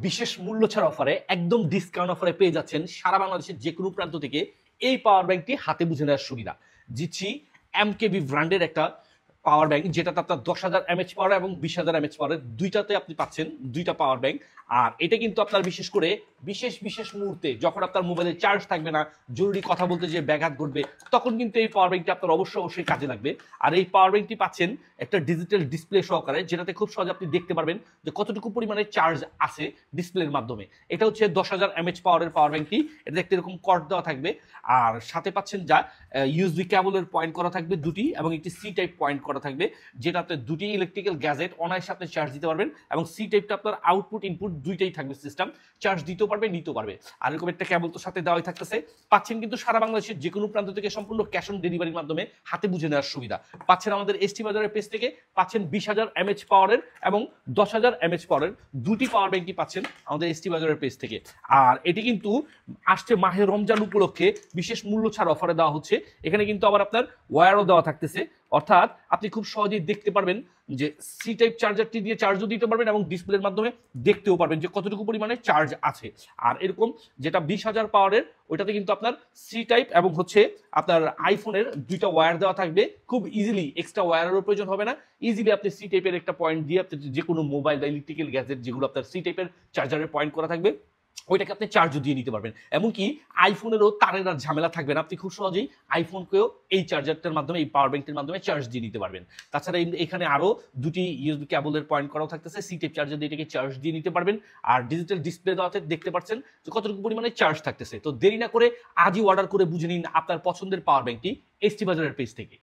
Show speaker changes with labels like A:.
A: বিশেষ মূল্য ছাড় অফারে একদম ডিসকাউন্ট অফারে পেয়ে যাচ্ছেন সারা বাংলাদেশের যে কোনো প্রান্ত থেকে এই পাওয়ার ব্যাংকটি হাতে বুঝে নেওয়ার সুবিধা। জিতছি এমকেবি ব্র্যান্ডের একটা পাওয়ার ব্যাংক, যেটাতে আপনার 10,000 এমএচ পাওয়ার এবং 20,000 এমএচ পাওয়ারের দুইটাতে আপনি পাচ্ছেন দুইটা পাওয়ার ব্যাংক। আর এটা কিন্তু আপনার বিশেষ করে বিশেষ বিশেষ মুহূর্তে যখন আপনার মোবাইলে চার্জ থাকবে না, জরুরি কথা বলতে যে ব্যাঘাত ঘটবে, তখন কিন্তু এই পাওয়ার ব্যাংকটি আপনার অবশ্যই কাজে লাগবে। আর এই পাওয়ার ব্যাংকটি পাচ্ছেন একটা ডিজিটাল ডিসপ্লে সহকারে, যেটাতে খুব সহজে আপনি দেখতে পারবেন যে কতটুকু পরিমাণে চার্জ আছে ডিসপ্লের মাধ্যমে। এটা হচ্ছে 10,000 এমএচ পাওয়ারের পাওয়ার ব্যাংকটি। এটা দেখতে এরকম কর্ড দেওয়া থাকবে, আর সাথে পাচ্ছেন যা ইউএসবি কেবলের পয়েন্ট করা থাকবে দুটি, এবং একটি সি টাইপ পয়েন্ট করা থাকবে, যেটাতে দুটি ইলেকট্রিক্যাল গ্যাজেট অনায়াসে আপনি চার্জ দিতে পারবেন। এবং সি টাইপটা আপনার আউটপুট ইনপুট দুইটাই থাকবে সিস্টেম, চার্জ দিতেও পারবে নিতেও পারবে। আর এরকম একটা কেবল তো সাথে দেওয়াই থাকতেছে। পাচ্ছেন কিন্তু সারা বাংলাদেশের যে কোনো প্রান্ত থেকে সম্পূর্ণ ক্যাশ অন ডেলিভারির মাধ্যমে হাতে বুঝে নেওয়ার সুবিধা পাচ্ছেন। আমাদের এসটি বাজারের পেজ থেকে পাচ্ছেন 20,000 এমএচ পাওয়ারের এবং 10,000 এমএচ পাওয়ারের দুটি পাওয়ার ব্যাংকই পাচ্ছেন আমাদের এসটি বাজারের পেজ থেকে। আর এটি কিন্তু আসছে মাহে রমজান উপলক্ষে বিশেষ মূল্য ছাড় অফারে দেওয়া হচ্ছে। এখানে কিন্তু আবার আপনার ওয়্যারও দেওয়া থাকতেছে, অর্থাৎ আপনি খুব সহজেই দেখতে পারবেন যে সি টাইপ চার্জারটি দিয়ে চার্জও দিতে পারবেন এবং ডিসপ্লের মাধ্যমে দেখতেও পারবেন যে কতটুকু পরিমাণে চার্জ আছে। আর এরকম যেটা 20,000 পাওয়ারের, ওইটাতে কিন্তু আপনার সি টাইপ এবং হচ্ছে আপনার আইফোনের দুইটা ওয়্যার দেওয়া থাকবে। খুব ইজিলি, এক্সট্রা ওয়্যারেরও প্রয়োজন হবে না, ইজিলি আপনি সি টাইপের একটা পয়েন্ট দিয়ে আপনি যে কোনো মোবাইল বা ইলেকট্রিক্যাল গ্যাজেট যেগুলো আপনার সি টাইপের চার্জারের পয়েন্ট করা থাকবে, ওইটাকে আপনি চার্জও দিয়ে নিতে পারবেন। এমনকি আইফোনেরও তারের আর ঝামেলা থাকবে না, আপনি খুব সহজেই আইফোনকেও এই চার্জারটার মাধ্যমে, এই পাওয়ার ব্যাংকটির মাধ্যমে চার্জ দিয়ে নিতে পারবেন। তাছাড়া এখানে আরো দুটি ইউএসবি কেবলের পয়েন্ট করাও থাকতেছে, সি টাইপ চার্জার দিয়ে এটাকে চার্জ দিয়ে নিতে পারবেন। আর ডিজিটাল ডিসপ্লে দেওয়াতে দেখতে পাচ্ছেন যে কতটুকু পরিমাণে চার্জ থাকতেছে। তো দেরি না করে আজই অর্ডার করে বুঝে নিন আপনার পছন্দের পাওয়ার ব্যাংকটি এসটি বাজারের পেজ থেকে।